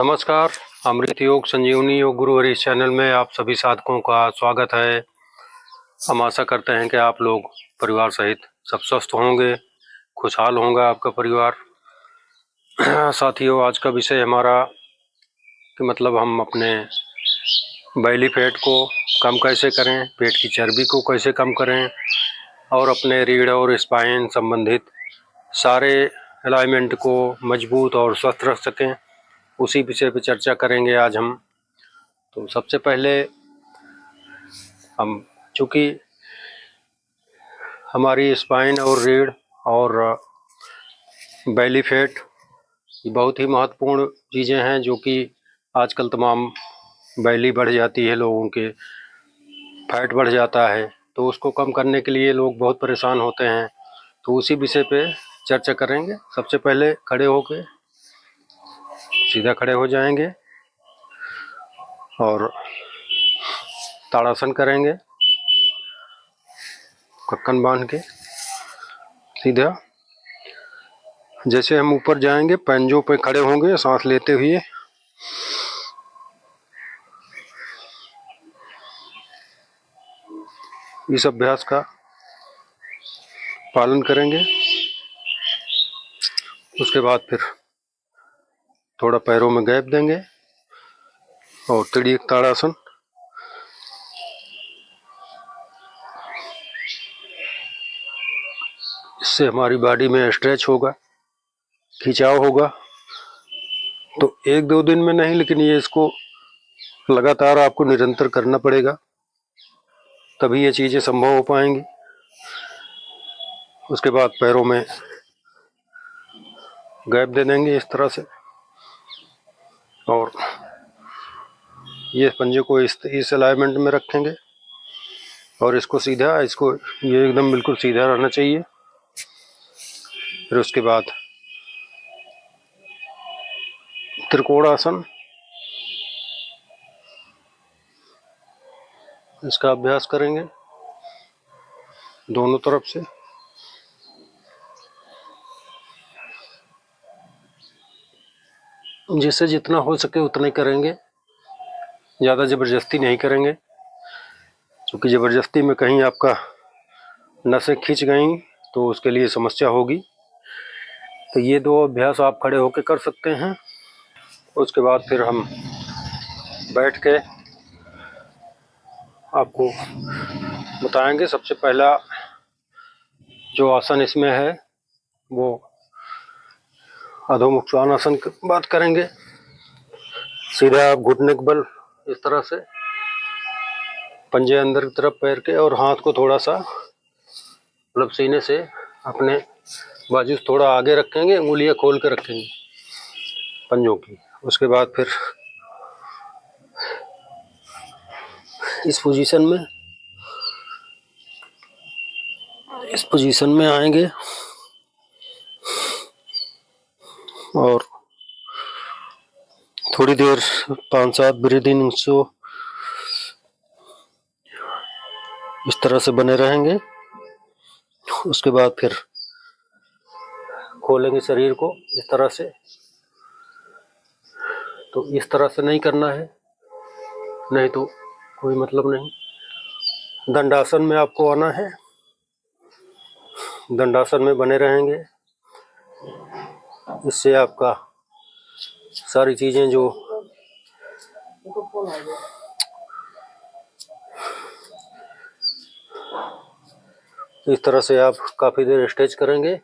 नमस्कार। अमृत योग संजीवनी योग गुरु हरि चैनल में आप सभी साधकों का स्वागत है। हम आशा करते हैं कि आप लोग परिवार सहित सब स्वस्थ होंगे, खुशहाल होगा आपका परिवार। साथियों, आज का विषय हमारा कि मतलब हम अपने बैली फैट को कम कैसे करें, पेट की चर्बी को कैसे कम करें और अपने रीढ़ और स्पाइन संबंधित सारे अलाइनमेंट को मजबूत और स्वस्थ रख सकें, उसी विषय पर चर्चा करेंगे आज हम। तो सबसे पहले हम, चूँकि हमारी स्पाइन और रीढ़ और बैली फैट ये बहुत ही महत्वपूर्ण चीज़ें हैं, जो कि आजकल तमाम बैली बढ़ जाती है, लोगों के फैट बढ़ जाता है, तो उसको कम करने के लिए लोग बहुत परेशान होते हैं। तो उसी विषय पे चर्चा करेंगे। सबसे पहले खड़े होके सीधा खड़े हो जाएंगे और ताड़ासन करेंगे, कक्कन बांध के सीधा। जैसे हम ऊपर जाएंगे पंजों पे खड़े होंगे सांस लेते हुए। इस अभ्यास का पालन करेंगे। उसके बाद फिर थोड़ा पैरों में गैप देंगे और त्रिक ताड़ासन। इससे हमारी बॉडी में स्ट्रेच होगा, खिंचाव होगा। तो एक दो दिन में नहीं, लेकिन ये इसको लगातार आपको निरंतर करना पड़ेगा, तभी ये चीज़ें संभव हो पाएंगी। उसके बाद पैरों में गैप दे देंगे इस तरह से, और ये पंजे को इस अलाइनमेंट में रखेंगे और इसको सीधा, इसको ये एकदम बिल्कुल सीधा रहना चाहिए। फिर उसके बाद त्रिकोणासन, इसका अभ्यास करेंगे दोनों तरफ से। जिससे जितना हो सके उतना ही करेंगे, ज़्यादा ज़बरदस्ती नहीं करेंगे, क्योंकि ज़बरदस्ती में कहीं आपका नसें खींच गई तो उसके लिए समस्या होगी। तो ये दो अभ्यास आप खड़े होकर कर सकते हैं। उसके बाद फिर हम बैठ के आपको बताएंगे। सबसे पहला जो आसन इसमें है वो अधोमुख आसन की बात करेंगे। सीधा आप घुटने के बल इस तरह से पंजे अंदर की तरफ पैर के, और हाथ को थोड़ा सा मतलब सीने से अपने बाजू से थोड़ा आगे रखेंगे, उंगलियां खोल कर रखेंगे पंजों की। उसके बाद फिर इस पोजीशन में आएंगे और थोड़ी देर 5-7 ब्रीदिंग को इस तरह से बने रहेंगे। उसके बाद फिर खोलेंगे शरीर को इस तरह से। तो इस तरह से नहीं करना है, नहीं तो कोई मतलब नहीं। दंडासन में आपको आना है, दंडासन में बने रहेंगे। इससे आपका सारी चीज़ें जो इस तरह से आप काफ़ी देर स्ट्रेच करेंगे।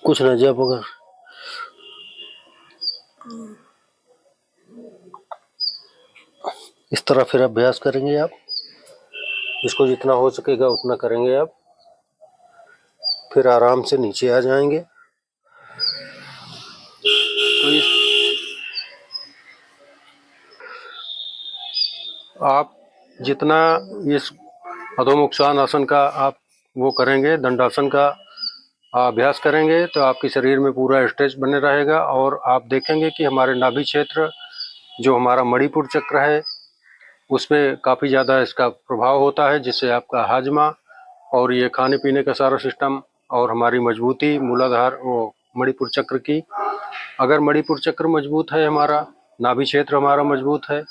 कुछ ना जब अगर इस तरह फिर अभ्यास करेंगे आप। इसको जितना हो सकेगा उतना करेंगे आप। फिर आराम से नीचे आ जाएंगे। तो आप जितना इस अधोमुख आसन का आप वो करेंगे, दंडासन का अभ्यास करेंगे, तो आपके शरीर में पूरा स्ट्रेच बने रहेगा। और आप देखेंगे कि हमारे नाभि क्षेत्र, जो हमारा मणिपुर चक्र है, उस पर काफ़ी ज़्यादा इसका प्रभाव होता है, जिससे आपका हाजमा और ये खाने पीने का सारा सिस्टम और हमारी मजबूती मूलाधार वो मणिपुर चक्र की, अगर मणिपुर चक्र मजबूत है, हमारा नाभि क्षेत्र हमारा मजबूत है,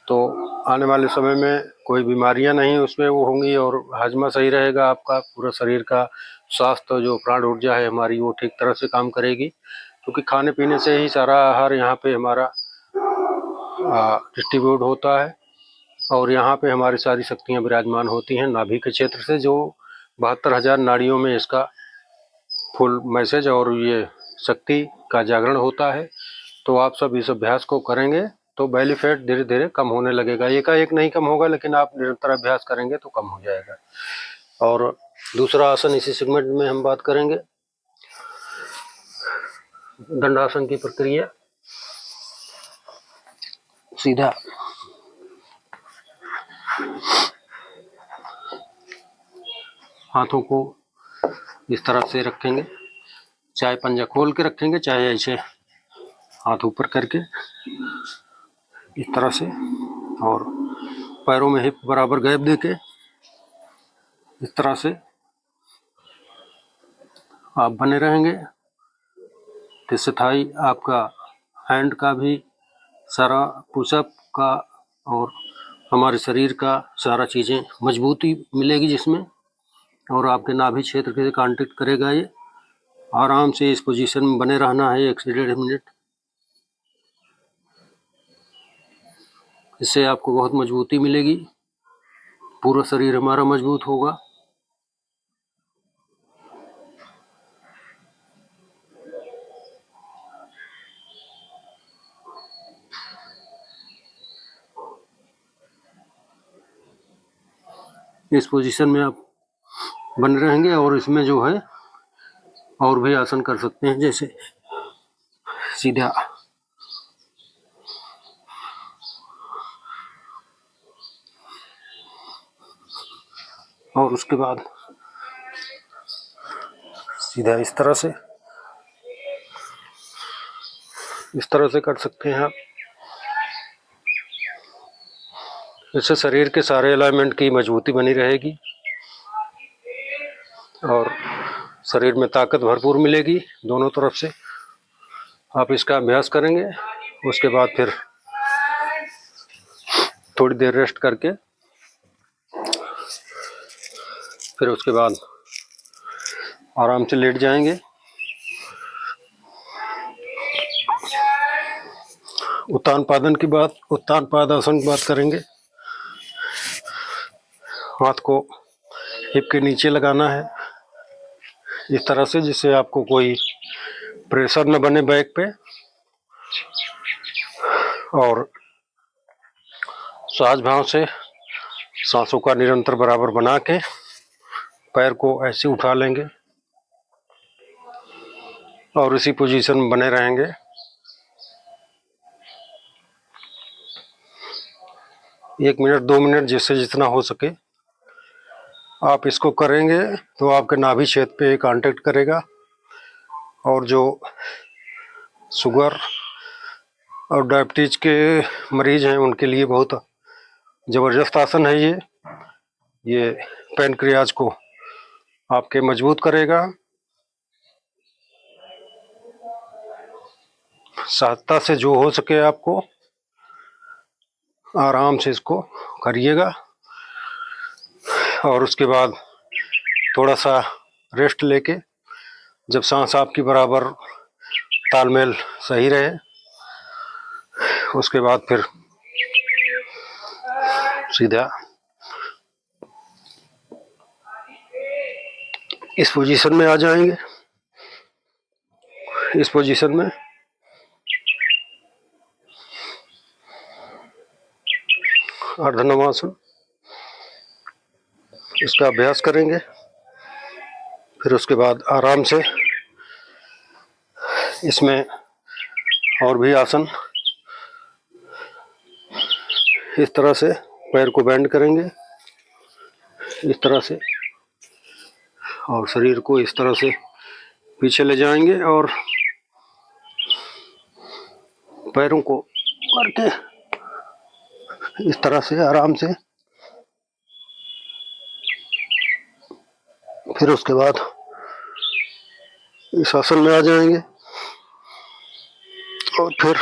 तो आने वाले समय में कोई बीमारियां नहीं उसमें वो होंगी और हाजमा सही रहेगा, आपका पूरा शरीर का स्वास्थ्य जो प्राण ऊर्जा है हमारी वो ठीक तरह से काम करेगी, क्योंकि खाने पीने से ही सारा आहार यहाँ पे हमारा डिस्ट्रीब्यूट होता है और यहाँ पे हमारी सारी शक्तियाँ विराजमान होती हैं नाभि के क्षेत्र से, जो 72,000 नाड़ियों में इसका फुल मैसेज और ये शक्ति का जागरण होता है। तो आप सब इस अभ्यास को करेंगे तो बेली फैट धीरे धीरे कम होने लगेगा, एकाएक नहीं कम होगा, लेकिन आप निरंतर अभ्यास करेंगे तो कम हो जाएगा। और दूसरा आसन इसी सेगमेंट में हम बात करेंगे, दंडासन की प्रक्रिया। सीधा हाथों को इस तरह से रखेंगे, चाहे पंजा खोल के रखेंगे चाहे ऐसे हाथ ऊपर करके इस तरह से, और पैरों में हिप बराबर गैप देके इस तरह से आप बने रहेंगे। जिससे थाई आपका हैंड का भी सारा पुशअप का और हमारे शरीर का सारा चीज़ें मजबूती मिलेगी जिसमें, और आपके नाभि क्षेत्र के कांटेक्ट करेगा। ये आराम से इस पोजीशन में बने रहना है 1 से 1.5 मिनट। इससे आपको बहुत मजबूती मिलेगी, पूरा शरीर हमारा मजबूत होगा। इस पोजीशन में आप बने रहेंगे और इसमें जो है और भी आसन कर सकते हैं, जैसे सीधा और उसके बाद सीधा इस तरह से कर सकते हैं आप। इससे शरीर के सारे अलाइनमेंट की मजबूती बनी रहेगी और शरीर में ताकत भरपूर मिलेगी दोनों तरफ से। आप इसका अभ्यास करेंगे, उसके बाद फिर थोड़ी देर रेस्ट करके फिर उसके बाद आराम से लेट जाएंगे। उत्तान पाद आसन की बात करेंगे। हाथ को हिप के नीचे लगाना है इस तरह से, जिससे आपको कोई प्रेशर न बने बैक पे, और सहज भाव से सांसों का निरंतर बराबर बना के पैर को ऐसे उठा लेंगे और इसी पोजीशन में बने रहेंगे। एक मिनट 2 मिनट जिससे जितना हो सके आप इसको करेंगे तो आपके नाभि क्षेत्र पे कांटेक्ट करेगा, और जो शुगर और डायबिटीज के मरीज हैं उनके लिए बहुत ज़बरदस्त आसन है ये पैनक्रियाज को आपके मजबूत करेगा। सहजता से जो हो सके आपको आराम से इसको करिएगा, और उसके बाद थोड़ा सा रेस्ट लेके जब सांस आपकी बराबर तालमेल सही रहे उसके बाद फिर सीधा इस पोजीशन में आ जाएंगे। इस पोजीशन में अर्धनवासन इसका अभ्यास करेंगे। फिर उसके बाद आराम से इसमें और भी आसन इस तरह से पैर को बेंड करेंगे इस तरह से, और शरीर को इस तरह से पीछे ले जाएंगे और पैरों को करके इस तरह से आराम से फिर उसके बाद इस आसन में आ जाएंगे और फिर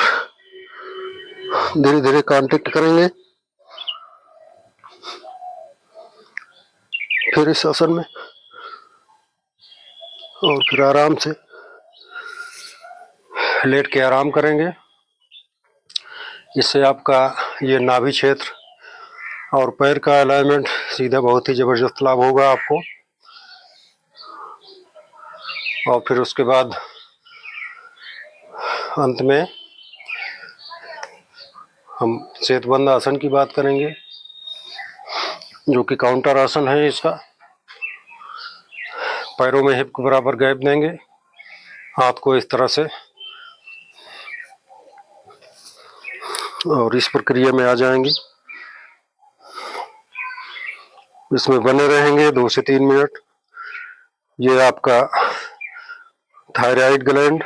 धीरे धीरे कांटेक्ट करेंगे। फिर इस आसन में और फिर आराम से लेट के आराम करेंगे। इससे आपका ये नाभि क्षेत्र और पैर का अलाइनमेंट सीधा बहुत ही ज़बरदस्त लाभ होगा आपको। और फिर उसके बाद अंत में हम सेतुबंद आसन की बात करेंगे, जो कि काउंटर आसन है। इसका पैरों में हिप के बराबर गैप देंगे, हाथ को इस तरह से, और इस प्रक्रिया में आ जाएंगे। इसमें बने रहेंगे 2 से 3 मिनट। ये आपका थायराइड ग्लैंड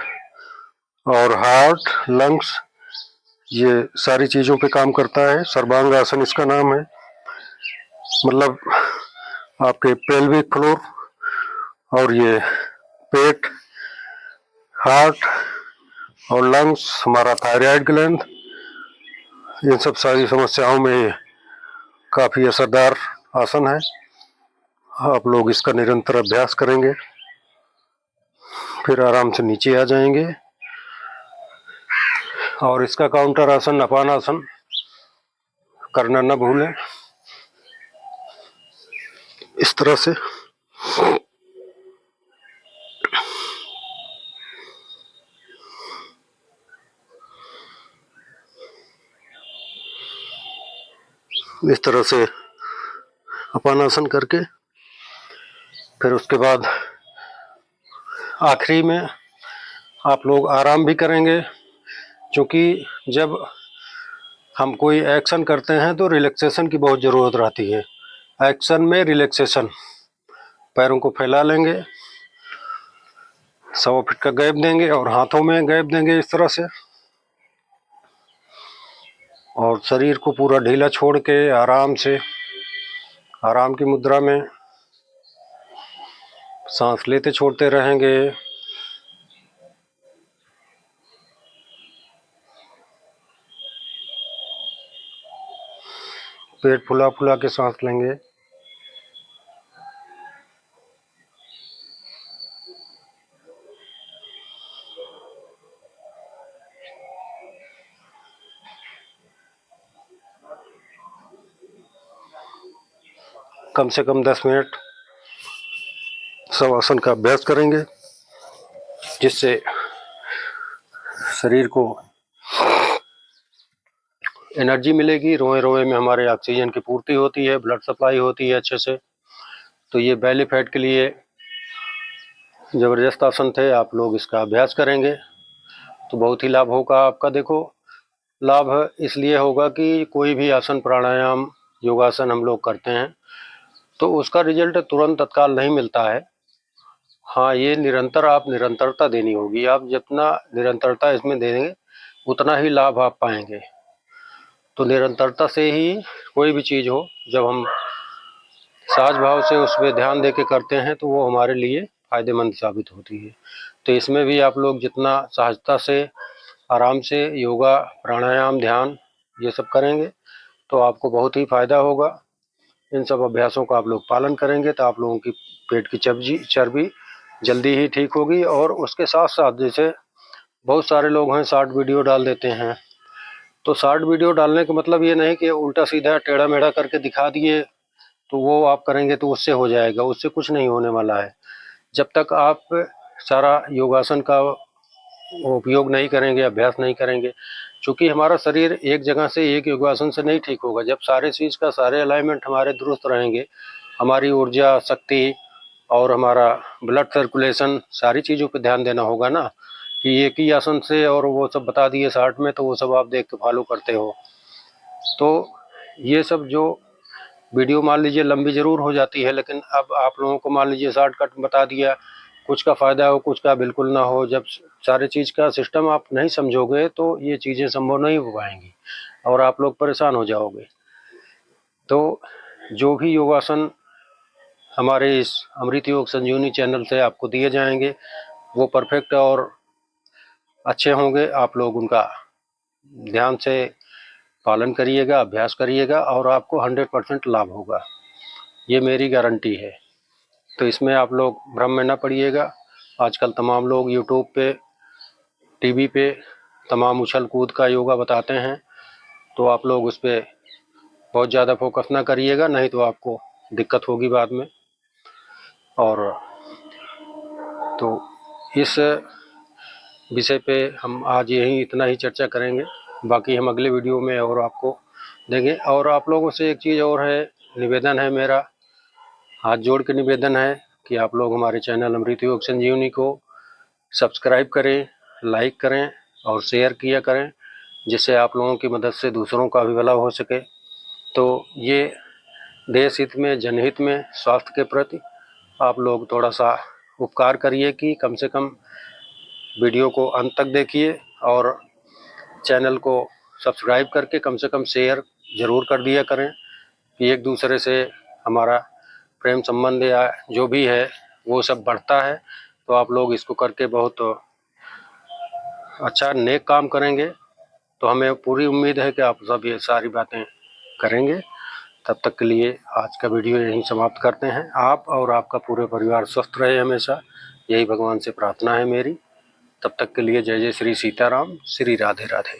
और हार्ट, लंग्स, ये सारी चीज़ों पे काम करता है। सर्वांग आसन इसका नाम है। मतलब आपके पेल्विक फ्लोर और ये पेट, हार्ट और लंग्स, हमारा थायराइड ग्लैंड, इन सब सारी समस्याओं में काफ़ी असरदार आसन है। आप लोग इसका निरंतर अभ्यास करेंगे, फिर आराम से नीचे आ जाएंगे। और इसका काउंटर आसन अपान आसन करना न भूलें। इस तरह से अपान आसन करके फिर उसके बाद आखिरी में आप लोग आराम भी करेंगे, क्योंकि जब हम कोई एक्शन करते हैं तो रिलैक्सेशन की बहुत ज़रूरत रहती है। एक्शन में रिलैक्सेशन, पैरों को फैला लेंगे, 1.25 फीट का गैप देंगे और हाथों में गैप देंगे इस तरह से, और शरीर को पूरा ढीला छोड़ के आराम से आराम की मुद्रा में सांस लेते छोड़ते रहेंगे। पेट फुला फुला के सांस लेंगे। कम से कम 10 मिनट शवासन का अभ्यास करेंगे, जिससे शरीर को एनर्जी मिलेगी। रोए रोए में हमारे ऑक्सीजन की पूर्ति होती है, ब्लड सप्लाई होती है अच्छे से। तो ये बेली फैट के लिए ज़बरदस्त आसन थे। आप लोग इसका अभ्यास करेंगे तो बहुत ही लाभ होगा आपका। देखो, लाभ इसलिए होगा कि कोई भी आसन, प्राणायाम, योगासन हम लोग करते हैं तो उसका रिजल्ट तुरंत तत्काल नहीं मिलता है। हाँ, ये निरंतरता देनी होगी। आप जितना निरंतरता इसमें देंगे उतना ही लाभ आप पाएंगे। तो निरंतरता से ही कोई भी चीज़ हो, जब हम सहज भाव से उस पर ध्यान दे के करते हैं तो वो हमारे लिए फ़ायदेमंद साबित होती है। तो इसमें भी आप लोग जितना सहजता से, आराम से योगा, प्राणायाम, ध्यान ये सब करेंगे तो आपको बहुत ही फ़ायदा होगा। इन सब अभ्यासों का आप लोग पालन करेंगे तो आप लोगों की पेट की चर्बी जल्दी ही ठीक होगी। और उसके साथ साथ, जैसे बहुत सारे लोग हैं शॉर्ट वीडियो डाल देते हैं, तो शॉर्ट वीडियो डालने का मतलब ये नहीं कि उल्टा सीधा टेढ़ा मेढ़ा करके दिखा दिए तो वो आप करेंगे तो उससे हो जाएगा। उससे कुछ नहीं होने वाला है। जब तक आप सारा योगासन का उपयोग नहीं करेंगे, अभ्यास नहीं करेंगे, क्योंकि हमारा शरीर एक जगह से, एक योगासन से नहीं ठीक होगा। जब सारे चीज़ का, सारे अलाइनमेंट हमारे दुरुस्त रहेंगे, हमारी ऊर्जा, शक्ति और हमारा ब्लड सर्कुलेशन, सारी चीज़ों पे ध्यान देना होगा ना। कि एक ही आसन से और वो सब बता दिए शॉर्ट में तो वो सब आप देख के फॉलो करते हो, तो ये सब जो वीडियो मान लीजिए लंबी ज़रूर हो जाती है, लेकिन अब आप लोगों को मान लीजिए शॉर्टकट बता दिया, कुछ का फ़ायदा हो, कुछ का बिल्कुल ना हो। जब सारे चीज़ का सिस्टम आप नहीं समझोगे तो ये चीज़ें संभव नहीं हो पाएंगी और आप लोग परेशान हो जाओगे। तो जो भी योगासन हमारे इस अमृत योग संजीवनी चैनल से आपको दिए जाएंगे वो परफेक्ट और अच्छे होंगे। आप लोग उनका ध्यान से पालन करिएगा, अभ्यास करिएगा और आपको 100% लाभ होगा, ये मेरी गारंटी है। तो इसमें आप लोग भ्रम में न पड़िएगा। आजकल तमाम लोग यूट्यूब पे, टीवी पे तमाम उछल कूद का योगा बताते हैं, तो आप लोग उस पर बहुत ज़्यादा फोकस ना करिएगा, नहीं तो आपको दिक्कत होगी बाद में। और तो इस विषय पे हम आज यही इतना ही चर्चा करेंगे, बाकी हम अगले वीडियो में और आपको देंगे। और आप लोगों से एक चीज़ और है, निवेदन है मेरा, हाथ जोड़ के निवेदन है कि आप लोग हमारे चैनल अमृत योग संजीवनी को सब्सक्राइब करें, लाइक करें और शेयर किया करें, जिससे आप लोगों की मदद से दूसरों का भी भला हो सके। तो ये देश हित में, जनहित में, स्वास्थ्य के प्रति आप लोग थोड़ा सा उपकार करिए कि कम से कम वीडियो को अंत तक देखिए और चैनल को सब्सक्राइब करके कम से कम शेयर ज़रूर कर दिया करें कि एक दूसरे से हमारा प्रेम संबंध या जो भी है वो सब बढ़ता है। तो आप लोग इसको करके बहुत अच्छा नेक काम करेंगे, तो हमें पूरी उम्मीद है कि आप सब ये सारी बातें करेंगे। तब तक के लिए आज का वीडियो यहीं समाप्त करते हैं। आप और आपका पूरे परिवार स्वस्थ रहे हमेशा, यही भगवान से प्रार्थना है मेरी। तब तक के लिए जय जय श्री सीताराम, श्री राधे राधे।